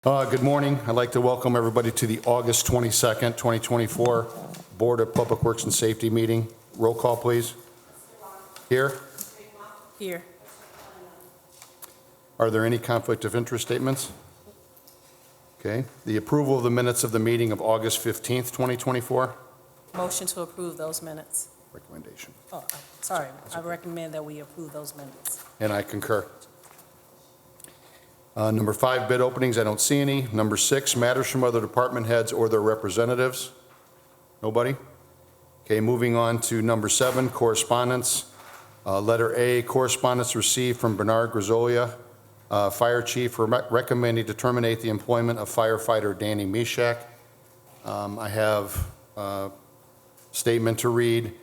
Good morning. I'd like to welcome everybody to the August 22nd, 2024 Board of Public Works and Safety meeting. Roll call, please. Here. Here. Are there any conflict of interest statements? Okay. The approval of the minutes of the meeting of August 15th, 2024. Motion to approve those minutes. Recommendation. Oh, sorry. I recommend that we approve those minutes. And I concur. Number 5, bid openings. I don't see any. Number 6, matters from other department heads or their representatives. Nobody? Okay, moving on to number 7, correspondence. Letter A, correspondence received from Bernard Grisolia, Fire Chief, recommending to terminate the employment of firefighter Danny Mishak. I have a statement to read.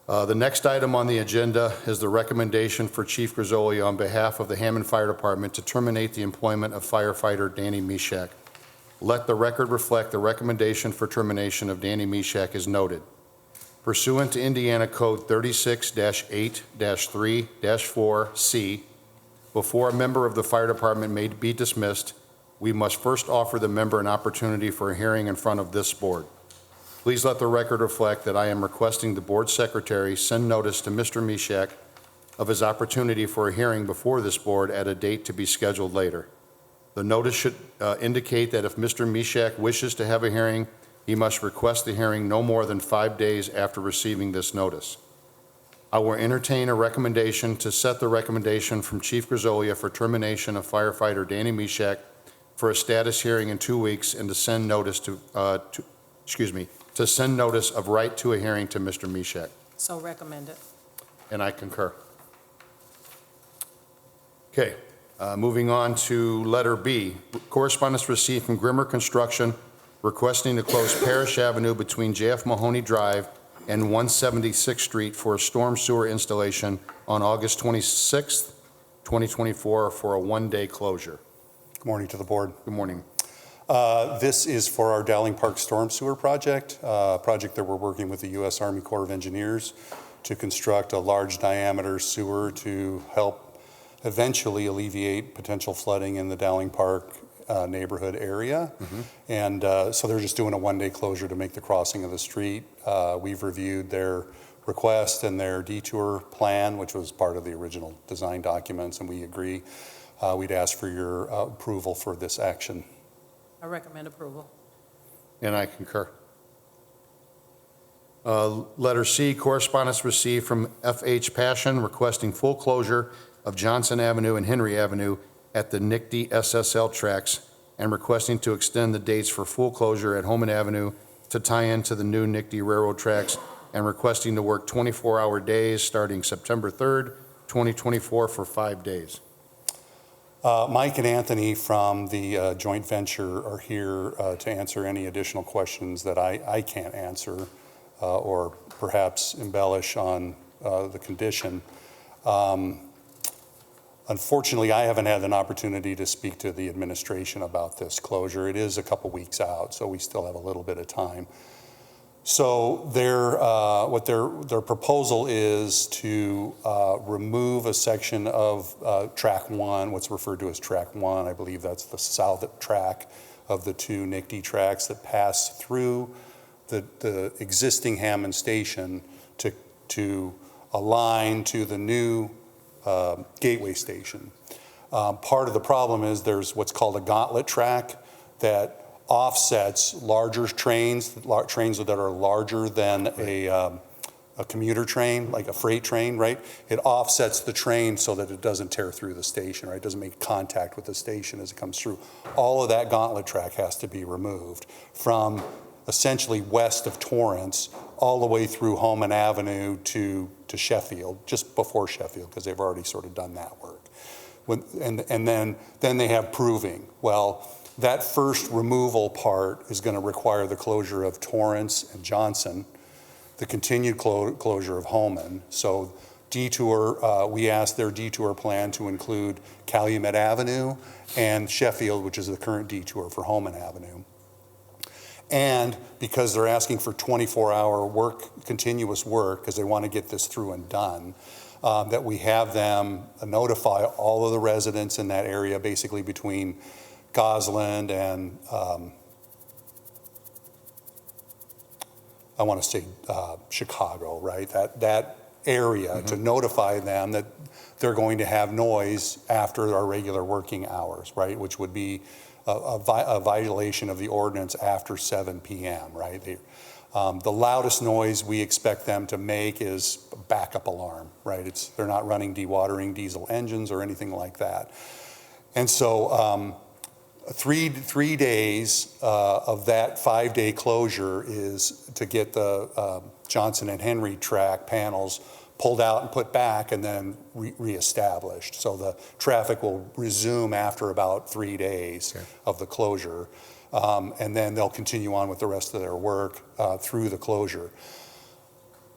The next item on the agenda is the recommendation for Chief Grisolia on behalf of the Hammond Fire Department to terminate the employment of firefighter Danny Mishak. Let the record reflect the recommendation for termination of Danny Mishak is noted. Pursuant to Indiana Code 36-8-3-4C, before a member of the fire department may be dismissed, we must first offer the member an opportunity for a hearing in front of this board. Please let the record reflect that I am requesting the board secretary send notice to Mr. Mishak of his opportunity for a hearing before this board at a date to be scheduled later. The notice should indicate that if Mr. Mishak wishes to have a hearing, he must request the hearing no more than 5 days after receiving this notice. I will entertain a recommendation to set the recommendation from Chief Grisolia for termination of firefighter Danny Mishak for a status hearing in 2 weeks and to send notice to send notice of right to a hearing to Mr. Mishak. So recommended. And I concur. Okay, moving on to letter B. Correspondence received from Grimmer Construction requesting to close Parrish Avenue between J.F. Mahoney Drive and 176th Street for a storm sewer installation on August 26th, 2024 for a one-day closure. Good morning to the board. Good morning. This is for our Dowling Park Storm Sewer project, a project that we're working with the U.S. Army Corps of Engineers to construct a large diameter sewer to help eventually alleviate potential flooding in the Dowling Park neighborhood area. And so they're just doing a one-day closure to make the crossing of the street. We've reviewed their request and their detour plan, which was part of the original design documents, and we agree. We'd ask for your approval for this action. I recommend approval. And I concur. Letter C, correspondence received from F.H. Passion requesting full closure of Johnson Avenue and Henry Avenue at the NICD SSL tracks and requesting to extend the dates for full closure at Homan Avenue to tie into the new NICD railroad tracks and requesting to work 24-hour days starting September 3rd, 2024 for 5 days. Mike and Anthony from the joint venture are here to answer any additional questions that I can't answer or perhaps embellish on the condition. Unfortunately, I haven't had an opportunity to speak to the administration about this closure. It is a couple weeks out, so we still have a little bit of time. So what their proposal is to remove a section of track 1, what's referred to as track 1. I believe that's the south track of the two NICD tracks that pass through the existing Hammond station to align to the new gateway station. Part of the problem is there's what's called a gauntlet track that offsets larger trains that are larger than a commuter train, like a freight train, right? It offsets the train so that it doesn't tear through the station, right? It doesn't make contact with the station as it comes through. All of that gauntlet track has to be removed from essentially west of Torrance all the way through Homan Avenue to Sheffield, just before Sheffield, because they've already sort of done that work. And then they have proving. Well, that first removal part is going to require the closure of Torrance and Johnson, the continued closure of Homan. So detour, we asked their detour plan to include Calumet Avenue and Sheffield, which is the current detour for Homan Avenue. And because they're asking for 24-hour work, continuous work, because they want to get this through and done, that we have them notify all of the residents in that area, basically between Gosland and I want to say Chicago, right? That area to notify them that they're going to have noise after our regular working hours, right? Which would be a violation of the ordinance after 7 p.m., right? The loudest noise we expect them to make is a backup alarm, right? They're not running dewatering diesel engines or anything like that. And so 3 days of that 5-day closure is to get the Johnson and Henry track panels pulled out and put back and then reestablished. So the traffic will resume after about 3 days of the closure. And then they'll continue on with the rest of their work through the closure.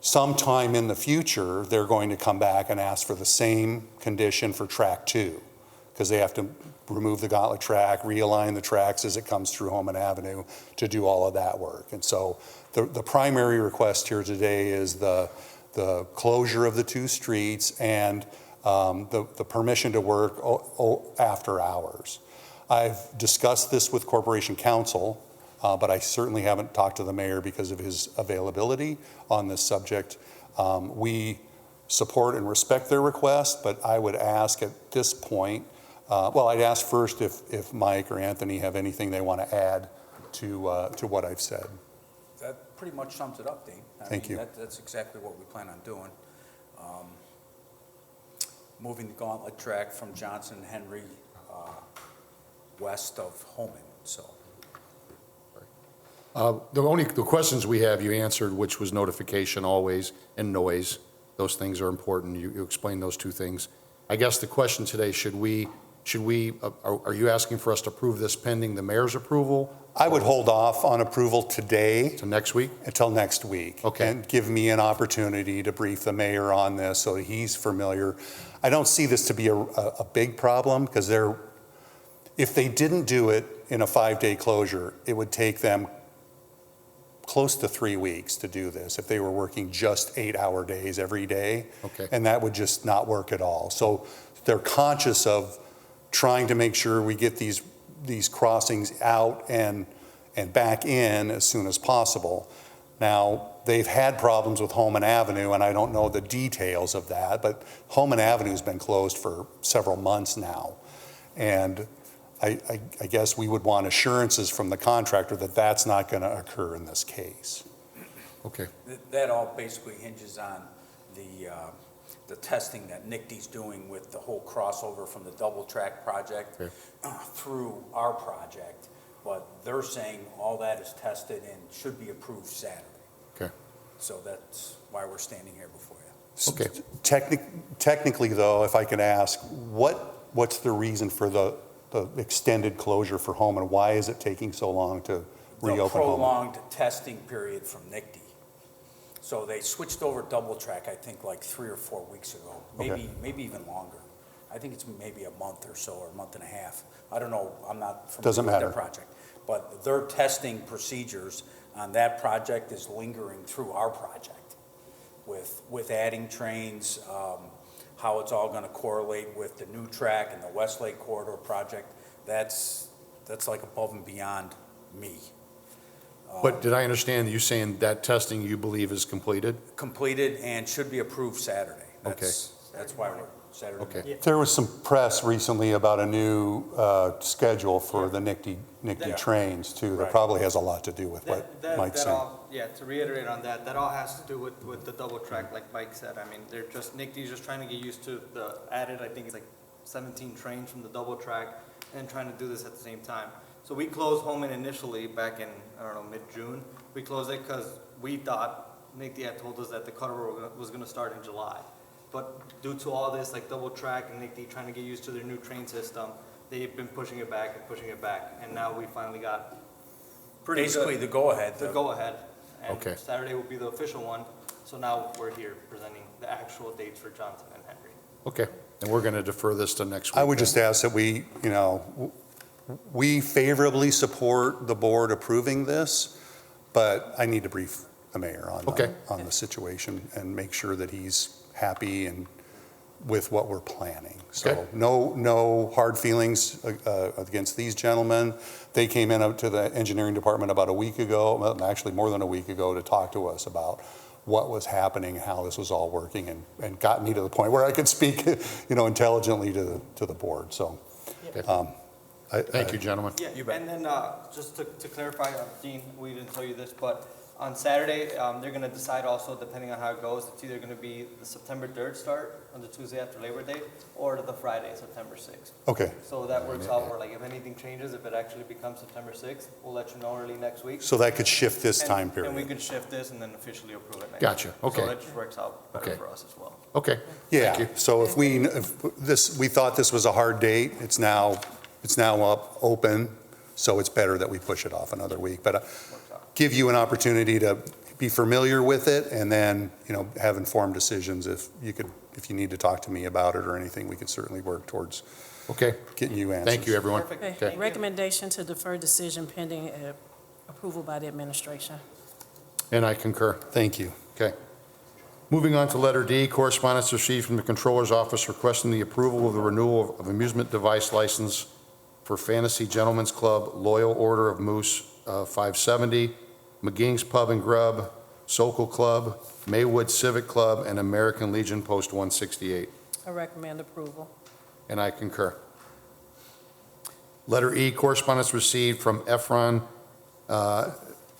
Sometime in the future, they're going to come back and ask for the same condition for track 2, because they have to remove the gauntlet track, realign the tracks as it comes through Hammond Avenue to do all of that work. And so the primary request here today is the closure of the 2 streets and the permission to work after hours. I've discussed this with Corporation Counsel, but I certainly haven't talked to the mayor because of his availability on this subject. We support and respect their request, but I would ask at this point, well, I'd ask first if Mike or Anthony have anything they want to add to what I've said. That pretty much sums it up, Dean. Thank you. That's exactly what we plan on doing. Moving the gauntlet track from Johnson and Henry west of Hammond, so. The questions we have, you answered, which was notification always and noise. Those things are important. You explained those 2 things. I guess the question today, are you asking for us to approve this pending the mayor's approval? I would hold off on approval today. To next week? Until next week. Okay. And give me an opportunity to brief the mayor on this so he's familiar. I don't see this to be a big problem because if they didn't do it in a 5-day closure, it would take them close to 3 weeks to do this if they were working just 8-hour days every day. Okay. And that would just not work at all. So they're conscious of trying to make sure we get these crossings out and back in as soon as possible. Now, they've had problems with Hammond Avenue, and I don't know the details of that, but Hammond Avenue's been closed for several months now. And I guess we would want assurances from the contractor that that's not going to occur in this case. Okay. That all basically hinges on the testing that NICD's doing with the whole crossover from the double track project through our project. But they're saying all that is tested and should be approved Saturday. Okay. So that's why we're standing here before you. Okay. Technically, though, if I could ask, what's the reason for the extended closure for Hammond? Why is it taking so long to reopen The Hammond? prolonged testing period from NICD. So they switched over double track, I think, like 3 or 4 weeks ago, maybe even longer. I think it's maybe a month or so, or a month and a half. I don't know. I'm not familiar with their project. But their testing procedures on that project is lingering through our project with adding trains, how it's all going to correlate with the new track and the Westlake Corridor project. That's like above and beyond me. But did I understand you saying that testing you believe is completed? Completed and should be approved Saturday. That's why we're Saturday. Okay. Yeah. There was some press recently about a new schedule for the NICD trains, too. That probably has a lot to do with what Mike's saying. To reiterate on that, that all has to do with the double track, like Mike said. I mean, NICD's just trying to get used to the added, I think it's like 17 trains from the double track, and trying to do this at the same time. So we closed Hammond initially back in, I don't know, mid-June. We closed it because we thought, NICD had told us that the cutover was going to start in July. But due to all this, like double track and NICD trying to get used to their new train system, they've been pushing it back and pushing it back. And now we finally got Basically the go-ahead. the go-ahead. And Okay. Saturday will be the official one. So now we're here presenting the actual dates for Johnson and Henry. Okay. And we're going to defer this to next week. I would then. just ask that we favorably support the board approving this, but I need to brief the mayor on the situation and make sure that he's happy and with what we're planning. So Okay. no hard feelings against these gentlemen. They came in up to the engineering department about a week ago, well, actually more than a week ago, to talk to us about what was happening, how this was all working, and got me to the point where I could speak, intelligently to the board. So, Thank you, gentlemen. Yeah, You bet. and then just to clarify, Dean, we didn't tell you this, but on Saturday, they're gonna decide also, depending on how it goes, it's either gonna be the September 3rd start on the Tuesday after Labor Day, or the Friday, September 6th. Okay, So that works out where, like, if anything changes, if it actually becomes September 6th, we'll let you know early next week. so that could shift this And- time And we period. could shift this and then officially approve it next. Gotcha, week. okay. So that just works out better Okay. for us as well. Okay. Yeah, Thank you. so if we thought this was a hard date, it's now up, open, so it's better that we push it off another week. But Works out. give you an opportunity to be familiar with it, and then, have informed decisions. If you need to talk to me about it or anything, we could certainly work towards Okay. getting you answers. Thank you, everyone. Perfect. Okay, Thank you. recommendation to defer decision pending approval by the administration. And I concur. Thank you. Okay. Moving on to letter D, correspondence received from the Controller's Office requesting the approval of the renewal of amusement device license for Fantasy Gentlemen's Club, Loyal Order of Moose 570, McGing's Pub and Grub, Sokol Club, Maywood Civic Club, and American Legion Post 168. I recommend approval. And I concur. Letter E, correspondence received from Efran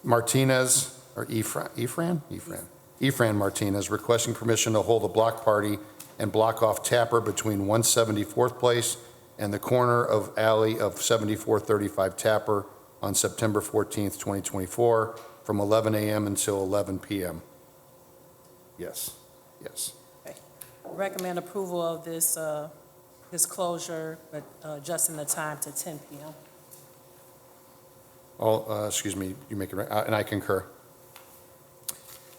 Martinez, or Efran Martinez, requesting permission to hold a block party and block off Tapper between 174th Place and the corner of alley of 7435 Tapper on September 14th, 2024, from 11 a.m. until 11 p.m. Yes, yes. Recommend approval of this closure, but adjusting the time to 10 p.m. Excuse me, you make it right, and I concur.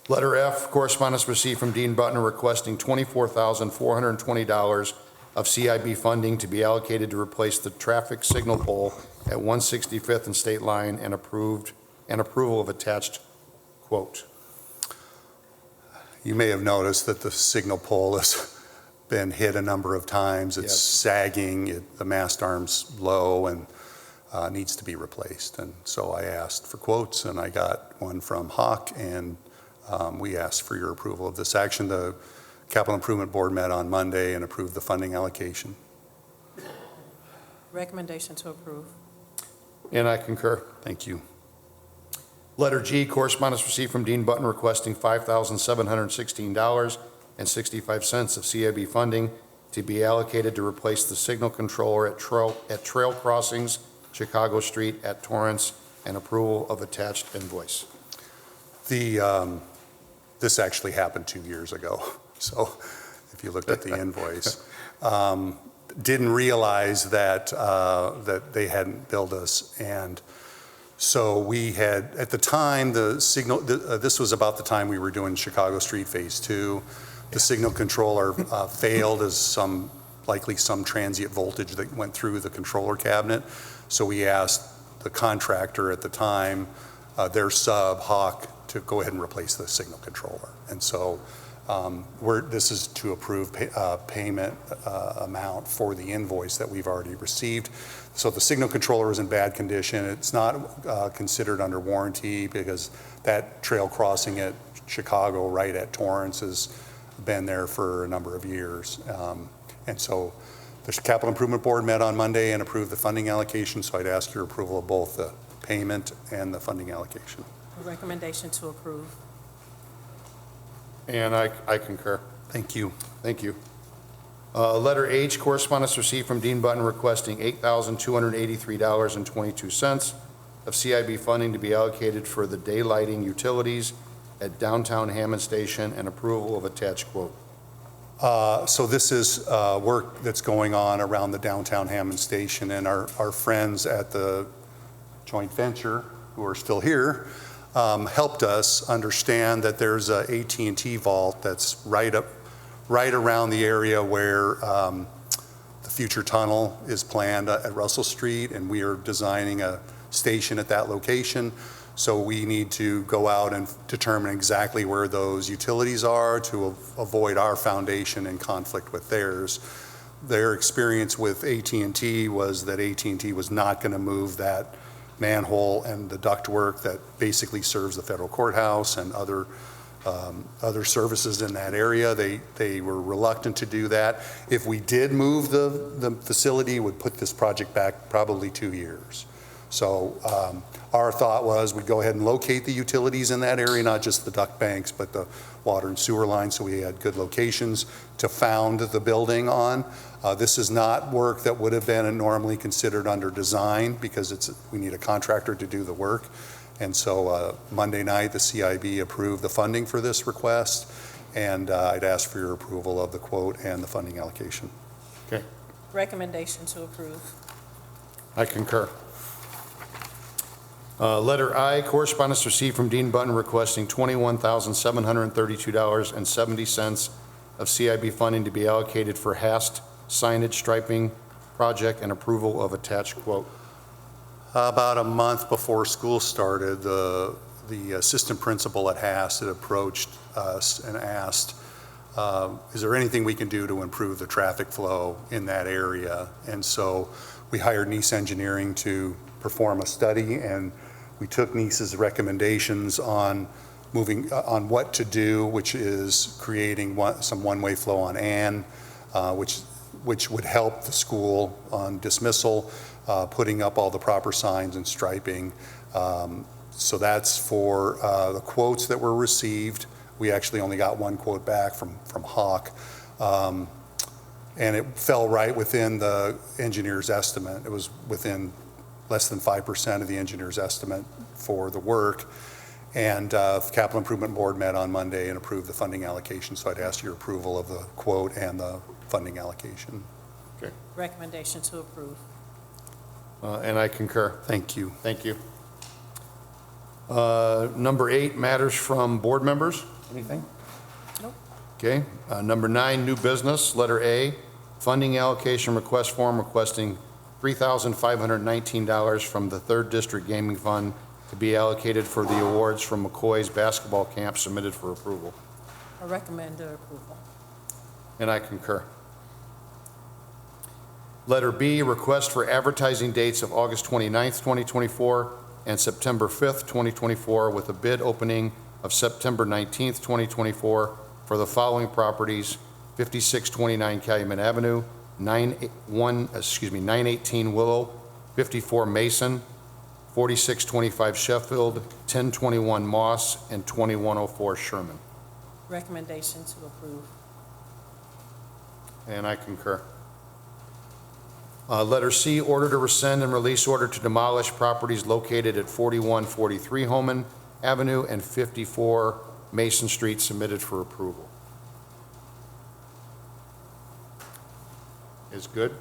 Letter F, correspondence received from Dean Butner requesting $24,420 of CIB funding to be allocated to replace the traffic signal pole at 165th and State Line, and approval of attached quote. You may have noticed that the signal pole has been hit a number of times. It's Yes. sagging, the mast arm's low, and needs to be replaced. And so I asked for quotes, and I got one from Hawk, and we asked for your approval of this action. The Capital Improvement Board met on Monday and approved the funding allocation. Recommendation to approve. And I concur. Thank you. Letter G, correspondence received from Dean Button requesting $5,716.65 of CIB funding to be allocated to replace the signal controller at Trail Crossings, Chicago Street at Torrance, and approval of attached invoice. This actually happened 2 years ago. So if you looked at the invoice, didn't realize that they hadn't billed us. And so we had, at the time, the signal, this was about the time we were doing Chicago Street Phase 2. The signal controller failed as likely some transient voltage that went through the controller cabinet. So we asked the contractor at the time, their sub, Hawk, to go ahead and replace the signal controller. And so this is to approve payment amount for the invoice that we've already received. So the signal controller is in bad condition. It's not considered under warranty because that trail crossing at Chicago right at Torrance has been there for a number of years. And so the Capital Improvement Board met on Monday and approved the funding allocation. So I'd ask your approval of both the payment and the funding allocation. Recommendation to approve. And I concur. Thank you. Thank you. Letter H, correspondence received from Dean Button requesting $8,283.22 of CIB funding to be allocated for the daylighting utilities at downtown Hammond Station, and approval of attached quote. So this is work that's going on around the downtown Hammond Station, and our friends at the joint venture, who are still here, helped us understand that there's a AT&T vault that's right around the area where the future tunnel is planned at Russell Street, and we are designing a station at that location. So we need to go out and determine exactly where those utilities are to avoid our foundation in conflict with theirs. Their experience with AT&T was that AT&T was not going to move that manhole and the ductwork that basically serves the federal courthouse and other services in that area. They were reluctant to do that. If we did move the facility, it would put this project back probably 2 years. So our thought was we'd go ahead and locate the utilities in that area, not just the duct banks, but the water and sewer lines, so we had good locations to found the building on. This is not work that would have been normally considered under design because we need a contractor to do the work. And so Monday night, the CIB approved the funding for this request, and I'd ask for your approval of the quote and the funding allocation. Okay, Recommendation to approve. I concur. Letter I, correspondence received from Dean Button requesting $21,732.70 of CIB funding to be allocated for HAST signage striping project and approval of attached quote. About a month before school started, the assistant principal at HAST had approached us and asked, is there anything we can do to improve the traffic flow in that area? And so we hired Nice Engineering to perform a study, and we took Nice's recommendations on what to do, which is creating some one-way flow on Ann, which would help the school on dismissal, putting up all the proper signs and striping. So that's for the quotes that were received. We actually only got one quote back from Hawk. And it fell right within the engineer's estimate. It was within less than 5% of the engineer's estimate for the work. And the Capital Improvement Board met on Monday and approved the funding allocation. So I'd ask your approval of the quote and the funding allocation. Okay. Recommendation to approve. And I concur. Thank you. Thank you. Number 8, matters from board members. Anything? Nope. Okay. Number 9, new business. Letter A, funding allocation request form requesting $3,519 from the 3rd District Gaming Fund to be allocated for the awards from McCoy's basketball camp submitted for approval. I recommend the approval. And I concur. Letter B, request for advertising dates of August 29th, 2024 and September 5th, 2024, with a bid opening of September 19th, 2024 for the following properties: 5629 Calumet Avenue, 918 Willow, 54 Mason, 4625 Sheffield, 1021 Moss, and 2104 Sherman. Recommendation to approve. And I concur. Letter C, order to rescind and release order to demolish properties located at 4143 Homan Avenue and 54 Mason Street submitted for approval. Is good?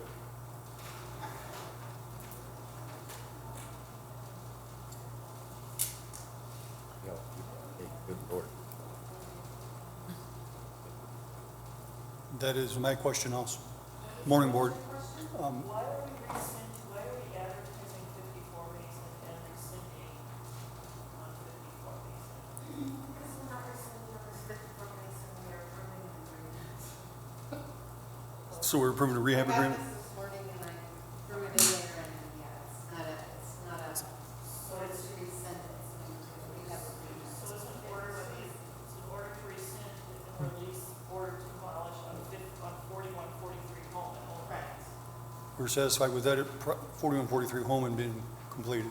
Good Lord. That is my question also. Morning, Board. Why are we advertising 54 Mason and rescinding on 54 Mason? Because we're not rescinding on this 54 Mason, we are approving an agreement. So we're approving a rehab agreement? This morning and I threw it in there and yeah, it's not a, so it's to rescind it. We have agreement. So it's an order to rescind and release order to demolish on 4143 Holman. Correct. We're satisfied with that 4143 Holman being completed.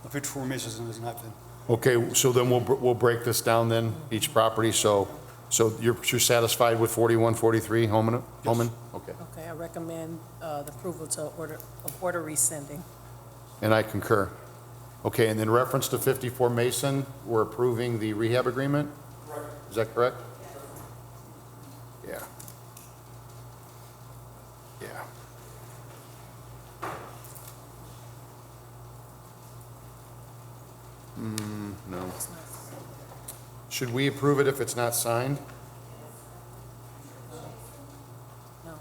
The 54 Masons has not been. Okay, so then we'll break this down then, each property. So you're satisfied with 4143 Homan? Homan? Okay. Okay, I recommend the approval to order rescinding. And I concur. Okay, and in reference to 54 Mason, we're approving the rehab agreement? Right. Is that correct? Yeah. Yeah. No. Should we approve it if it's not signed? No.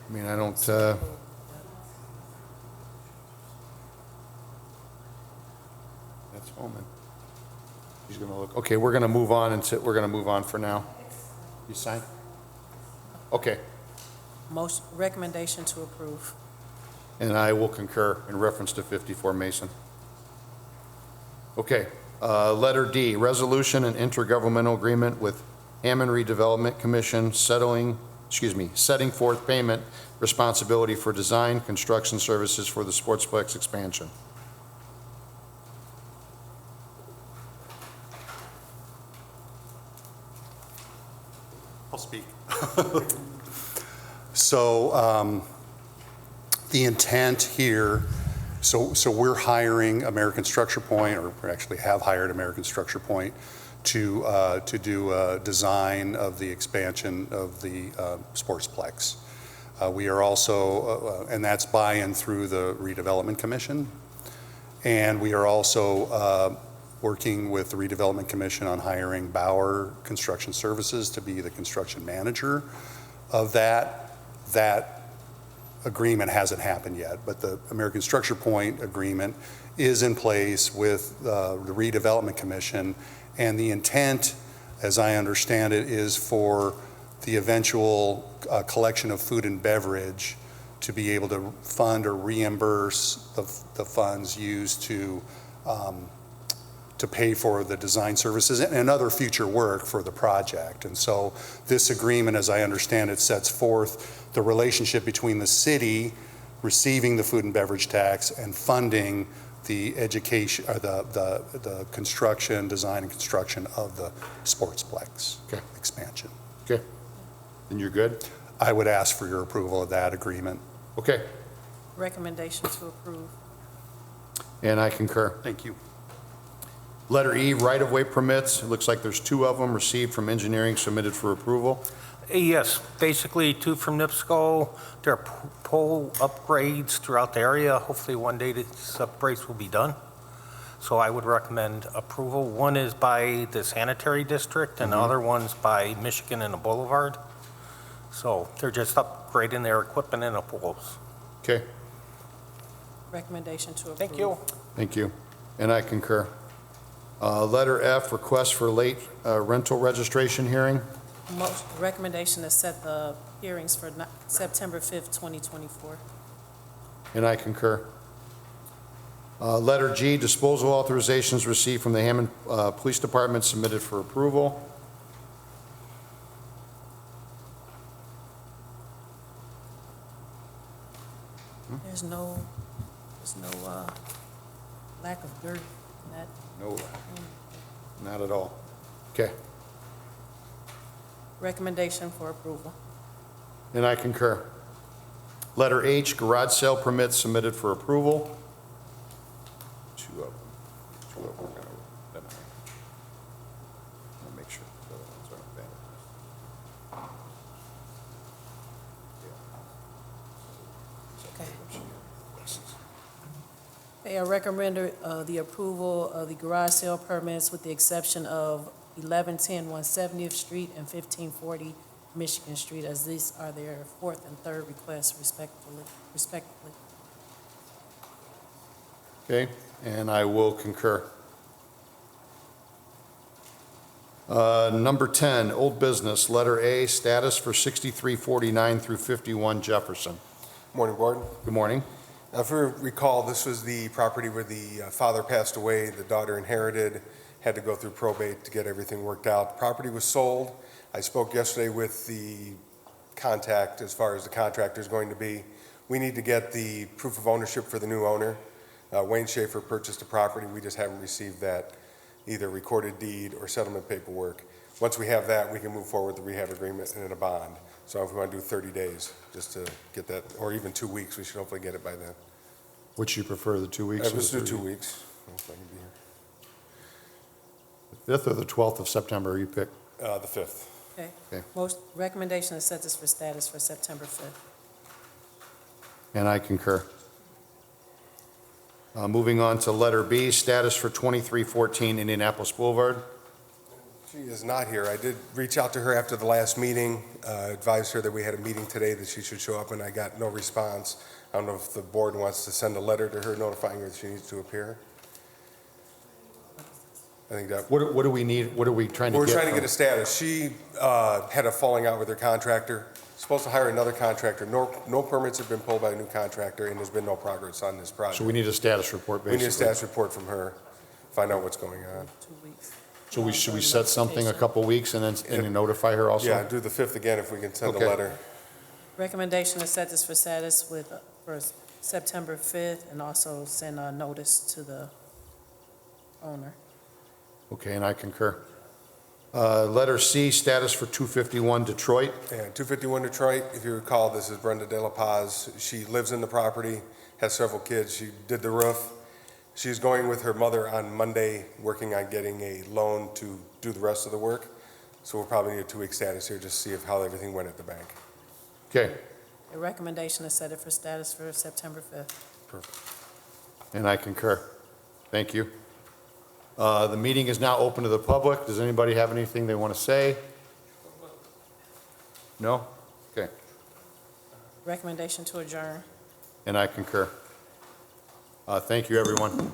I mean, I don't, that's Holman. He's gonna look, okay, we're gonna move on we're gonna move on for now. You sign? Okay, Motion, recommendation to approve. and I will concur in reference to 54 Mason. Okay, letter D, resolution and intergovernmental agreement with Hammond Redevelopment Commission setting forth payment responsibility for design, construction services for the Sportsplex expansion. I'll speak. So the intent here, so we're hiring American Structure Point, or we actually have hired American Structure Point to do a design of the expansion of the Sportsplex. We are also, and that's buy-in through the Redevelopment Commission. And we are also working with the Redevelopment Commission on hiring Bauer Construction Services to be the construction manager of that. That agreement hasn't happened yet, but the American Structure Point agreement is in place with the Redevelopment Commission, and the intent, as I understand it, is for the eventual collection of food and beverage to be able to fund or reimburse the funds used to pay for the design services and other future work for the project. And so this agreement, as I understand it, sets forth the relationship between the city receiving the food and beverage tax and funding the education, or the construction, design and construction of the Sportsplex expansion. Okay, then you're good? I would ask for your approval of that agreement. Okay, Recommendation to approve. and I concur. Thank you. Letter E, right-of-way permits. It looks like there's 2 of them received from engineering, submitted for approval. Yes, basically 2 from NIPSCO. There are pole upgrades throughout the area. Hopefully one day these upgrades will be done. So I would recommend approval. One is by the sanitary district and the other one's by Michigan and the Boulevard. So they're just upgrading their equipment and the poles. Okay, Recommendation to approve. Thank you. thank you, and I concur. Letter F, request for late rental registration hearing. Recommendation to set the hearings for September 5th, 2024. And I concur. Letter G, disposal authorizations received from the Hammond Police Department, submitted for approval. There's no lack of dirt in that. No, not at all. Okay, Recommendation for approval. and I concur. Letter H, garage sale permits submitted for approval. 2 of them. 2 of them are gonna deny. I'll make sure the other ones aren't bad. Okay. Okay, I recommend the approval of the garage sale permits with the exception of 1110 170th Street and 1540 Michigan Street, as these are their 4th and 3rd requests respectively. Okay, and I will concur. Number 10, old business, letter A, status for 6349 through 51 Jefferson. Morning, Board. Good morning. If you recall, this was the property where the father passed away, the daughter inherited, had to go through probate to get everything worked out. The property was sold. I spoke yesterday with the contact as far as the contractor is going to be. We need to get the proof of ownership for the new owner. Wayne Schaefer purchased the property. We just haven't received that, either recorded deed or settlement paperwork. Once we have that, we can move forward with the rehab agreement and in a bond. So if we want to do 30 days, just to get that, or even 2 weeks, we should hopefully get it by then. Which you prefer, the 2 weeks? Let's or do the 2 30? weeks. If I can be The 5th or the 12th of September, you pick. here. The 5th. Okay. Okay. Recommendation to set this for status for September 5th. And I concur. Moving on to letter B, status for 2314 Indianapolis Boulevard. She is not here. I did reach out to her after the last meeting, advised her that we had a meeting today, that she should show up, and I got no response. I don't know if the board wants to send a letter to her notifying her that she needs to appear. I think that, What do we need, what are we trying to get? we're trying to from- get a status. She had a falling out with her contractor, supposed to hire another contractor. No permits have been pulled by a new contractor, and there's been no progress on this project. So we need a status report, We basically. need a status report from her, find out what's going on. 2 weeks. So should we set something a couple weeks and then notify her also? Yeah, do the 5th again if we can send a Okay. letter. Recommendation to set this for status with, for September 5th, and also send a notice to the owner. Okay, and I concur. Letter C, status for 251 Detroit. And 251 Detroit, if you recall, this is Brenda De La Paz. She lives in the property, has several kids. She did the roof. She's going with her mother on Monday, working on getting a loan to do the rest of the work. So we'll probably need a 2-week status here, just to see how everything went at the bank. Okay, A recommendation to set it for status for September 5th. and I concur. Thank you. The meeting is now open to the public. Does anybody have anything they want to say? No? Okay, Recommendation to adjourn. and I concur. Thank you, everyone.